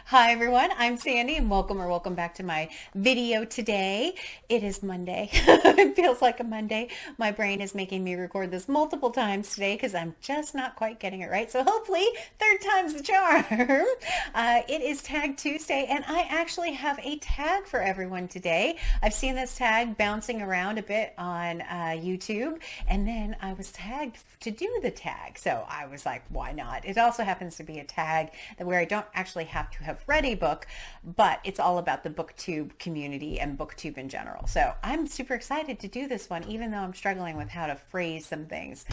Hi everyone, I'm Sandy and welcome back to my video today. It is Monday. It feels like a Monday. My brain is making me record this multiple times today because I'm just not quite getting it right. So hopefully third time's the charm. It is Tag Tuesday and I actually have a tag for everyone today. I've seen this tag bouncing around a bit on YouTube, and then I was tagged to do the tag. So I was like, why not? It also happens to be a tag that where I don't actually have to have read a book, but it's all about the BookTube community and BookTube in general. So I'm super excited to do this one, even though I'm struggling with how to phrase some things.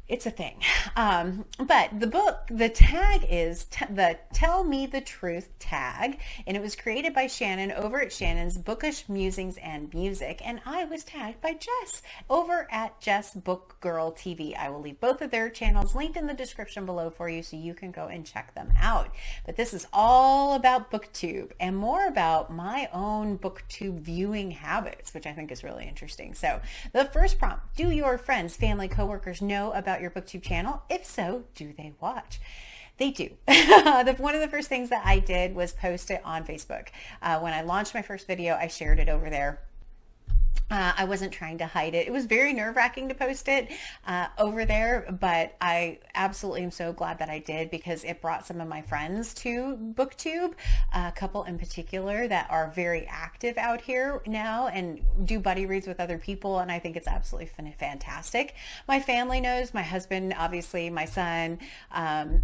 It's a thing. But the tag is the Tell Me the Truth tag, and it was created by Shannon over at Shannon's Bookish, Musings, and Music, and I was tagged by Jess over at Jess Book Girl TV. I will leave both of their channels linked in the description below for you so you can go and check them out. But this is all about BookTube and more about my own BookTube viewing habits, which I think is really interesting. So the first prompt: do your friends, family, coworkers know about your BookTube channel? If so, do they watch? They do. One of the first things that I did was post it on Facebook. When I launched my first video, I shared it over there. I wasn't trying to hide it. It was very nerve-wracking to post it over there, but I absolutely am so glad that I did because it brought some of my friends to BookTube, a couple in particular that are very active out here now and do buddy reads with other people, and I think it's absolutely fantastic. My family knows, my husband, obviously, my son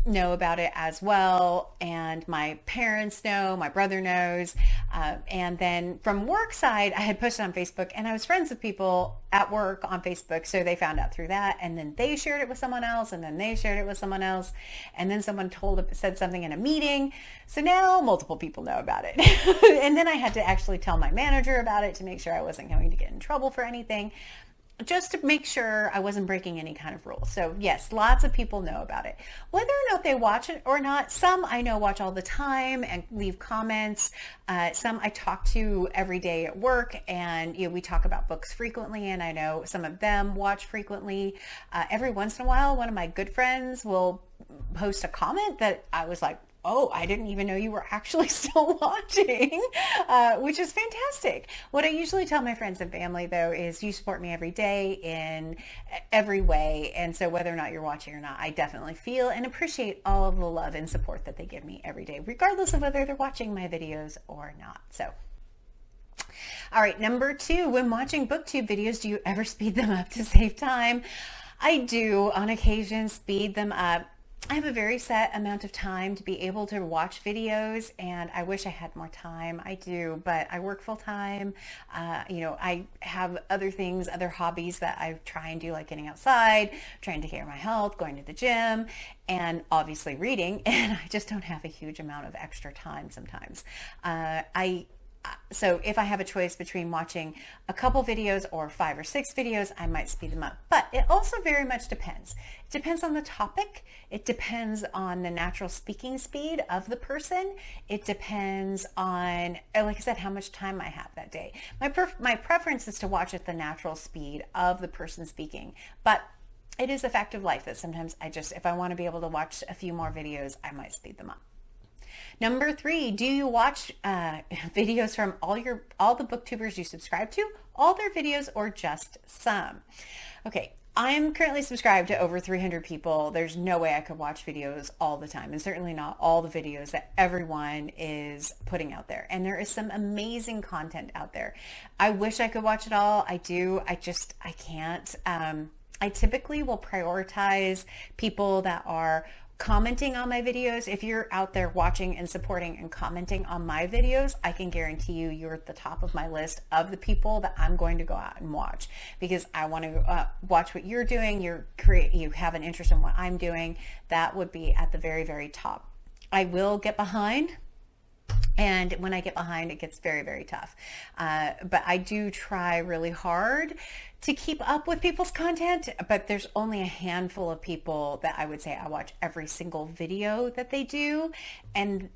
know about it as well, and my parents know, my brother knows, and then from work side, I had posted on Facebook, and I was friends with people at work on Facebook, so they found out through that, and then they shared it with someone else, and then they shared it with someone else, and then someone said something in a meeting, so now multiple people know about it. And then I had to actually tell my manager about it to make sure I wasn't going to get in trouble for anything, just to make sure I wasn't breaking any kind of rules. So yes, lots of people know about it. Whether or not they watch it or not, some I know watch all the time and leave comments. Some I talk to every day at work, and we talk about books frequently, and I know some of them watch frequently. Every once in a while, one of my good friends will post a comment that I was like, oh, I didn't even know you were actually still watching, which is fantastic. What I usually tell my friends and family, though, is you support me every day in every way. And so whether or not you're watching or not, I definitely feel and appreciate all of the love and support that they give me every day, regardless of whether they're watching my videos or not. So, all right, number 2, when watching BookTube videos, do you ever speed them up to save time? I do on occasion speed them up. I have a very set amount of time to be able to watch videos, and I wish I had more time. I do, but I work full time. I have other things, other hobbies that I try and do, like getting outside, trying to take care of my health, going to the gym, and obviously reading, and I just don't have a huge amount of extra time sometimes. So if I have a choice between watching a couple videos or 5 or 6 videos, I might speed them up. But it also very much depends. It depends on the topic. It depends on the natural speaking speed of the person. It depends on, like I said, how much time I have that day. My preference is to watch at the natural speed of the person speaking. But it is a fact of life that sometimes if I want to be able to watch a few more videos, I might speed them up. Number 3, do you watch videos from all the booktubers you subscribe to, all their videos, or just some? Okay, I'm currently subscribed to over 300 people. There's no way I could watch videos all the time, and certainly not all the videos that everyone is putting out there. And there is some amazing content out there. I wish I could watch it all. I do. I can't. I typically will prioritize people that are commenting on my videos. If you're out there watching and supporting and commenting on my videos, I can guarantee you're at the top of my list of the people that I'm going to go out and watch, because I want to watch what you're doing. You have an interest in what I'm doing. That would be at the very, very top. I will get behind, and when I get behind, it gets very, very tough. But I do try really hard to keep up with people's content, but there's only a handful of people that I would say I watch every single video that they do. And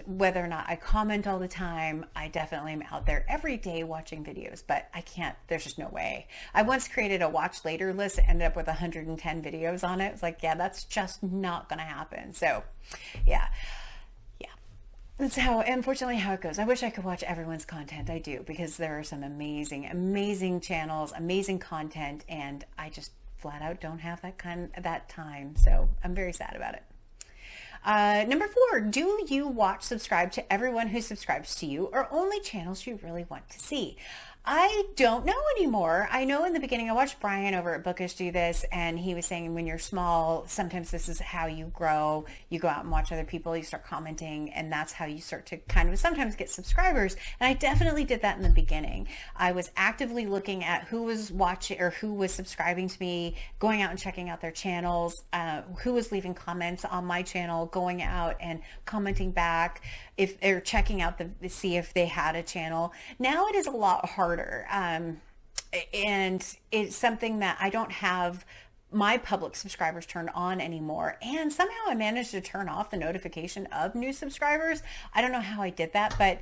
whether or not I comment all the time, I definitely am out there every day watching videos, but I can't, there's just no way. I once created a watch later list that ended up with 110 videos on it. It's like, yeah, that's just not going to happen. So yeah. That's how, unfortunately, how it goes. I wish I could watch everyone's content. I do, because there are some amazing, amazing channels, amazing content, and I just flat out don't have that time. So I'm very sad about it. Number 4, do you subscribe to everyone who subscribes to you, or only channels you really want to see? I don't know anymore. I know in the beginning I watched Brian over at Bookish do this, and he was saying when you're small, sometimes this is how you grow. You go out and watch other people, you start commenting, and that's how you start to kind of sometimes get subscribers. And I definitely did that in the beginning. I was actively looking at who was watching or who was subscribing to me, going out and checking out their channels, who was leaving comments on my channel, going out and commenting back, if they're checking out see if they had a channel. Now it is a lot harder. And it's something that I don't have my public subscribers turned on anymore. And somehow I managed to turn off the notification of new subscribers. I don't know how I did that, but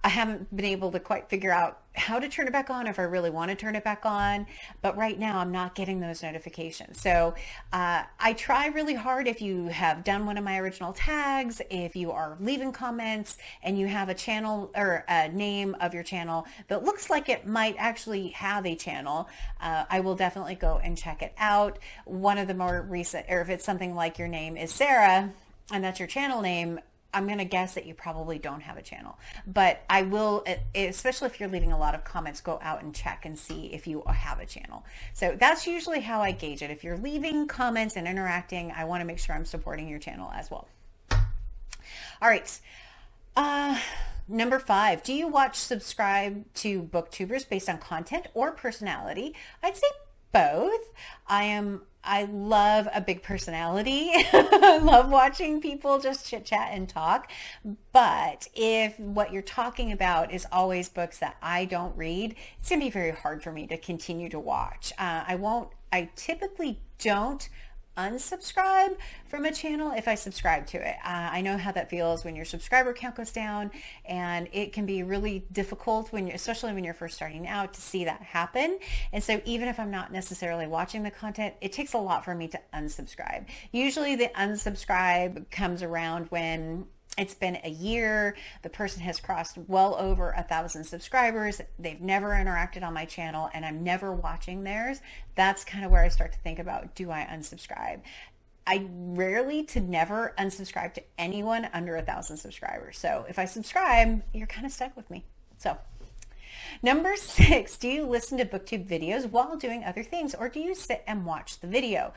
I haven't been able to quite figure out how to turn it back on if I really want to turn it back on. But right now I'm not getting those notifications. So I try really hard. If you have done one of my original tags, if you are leaving comments and you have a channel or a name of your channel that looks like it might actually have a channel, I will definitely go and check it out. One of the more recent, or if it's something like your name is Sarah and that's your channel name, I'm going to guess that you probably don't have a channel, but I will, especially if you're leaving a lot of comments, go out and check and see if you have a channel. So that's usually how I gauge it. If you're leaving comments and interacting, I want to make sure I'm supporting your channel as well. All right. Number 5, do you subscribe to booktubers based on content or personality? I'd say both. I love a big personality. I love watching people just chit chat and talk. But if what you're talking about is always books that I don't read, it's going to be very hard for me to continue to watch. I typically don't unsubscribe from a channel if I subscribe to it. I know how that feels when your subscriber count goes down, and it can be really difficult especially when you're first starting out, to see that happen. And so even if I'm not necessarily watching the content, it takes a lot for me to unsubscribe. Usually the unsubscribe comes around when it's been a year, the person has crossed well over 1,000 subscribers, they've never interacted on my channel, and I'm never watching theirs. That's kind of where I start to think about, do I unsubscribe? I rarely to never unsubscribe to anyone under 1,000 subscribers. So if I subscribe, you're kind of stuck with me. So number 6, do you listen to BookTube videos while doing other things, or do you sit and watch the video?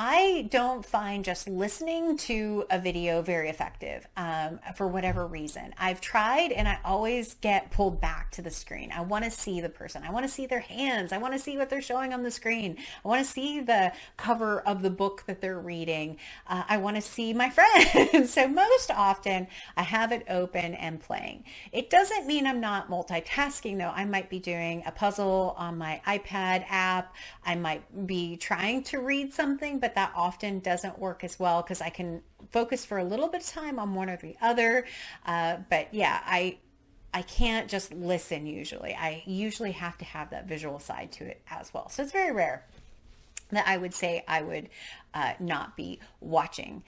I don't find just listening to a video very effective for whatever reason. I've tried, and I always get pulled back to the screen. I want to see the person. I want to see their hands. I want to see what they're showing on the screen. I want to see the cover of the book that they're reading. I want to see my friends. So most often I have it open and playing. It doesn't mean I'm not multitasking though. I might be doing a puzzle on my iPad app. I might be trying to read something, but that often doesn't work as well because I can focus for a little bit of time on one or the other. But yeah, I can't just listen usually. I usually have to have that visual side to it as well. So it's very rare that I would say I would not be watching,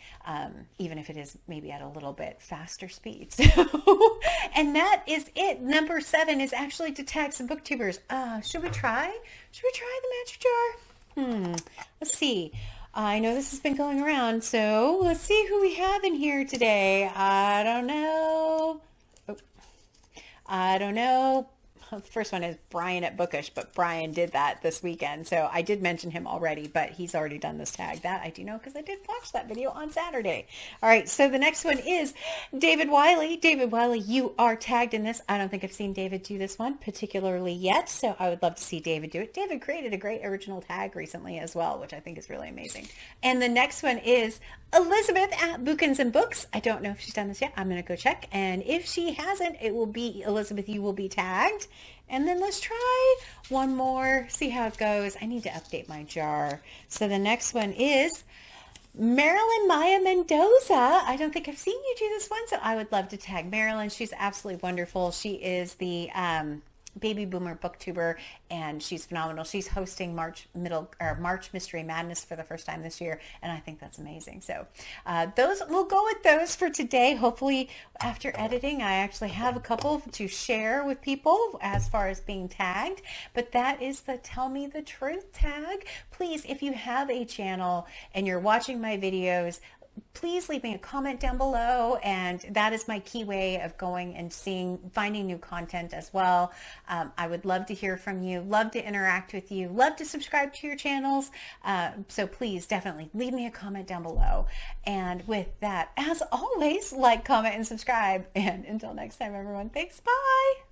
even if it is maybe at a little bit faster speed. So, and that is it. Number 7 is actually to tag some booktubers. Should we try? Should we try the magic jar? Let's see. I know this has been going around, so let's see who we have in here today. I don't know. I don't know. The first one is Brian at Bookish, but Brian did that this weekend. So I did mention him already, but he's already done this tag. That I do know because I did watch that video on Saturday. All right, so the next one is David Wiley. David Wiley, you are tagged in this. I don't think I've seen David do this one particularly yet, so I would love to see David do it. David created a great original tag recently as well, which I think is really amazing. And the next one is Elizabeth at Bookins and Books. I don't know if she's done this yet. I'm going to go check. And if she hasn't, it will be Elizabeth, you will be tagged. And then let's try one more, see how it goes. I need to update my jar. So the next one is Marilyn Maya Mendoza. I don't think I've seen you do this one, so I would love to tag Marilyn. She's absolutely wonderful. She is the baby boomer booktuber, and she's phenomenal. She's hosting March Mystery Madness for the first time this year, and I think that's amazing. So we'll go with those for today. Hopefully after editing I actually have a couple to share with people as far as being tagged, but that is the Tell Me the Truth tag. Please, if you have a channel and you're watching my videos, please leave me a comment down below, and that is my key way of going and finding new content as well. I would love to hear from you, love to interact with you, love to subscribe to your channels. So please definitely leave me a comment down below. And with that, as always, like, comment, and subscribe. And until next time, everyone, thanks. Bye.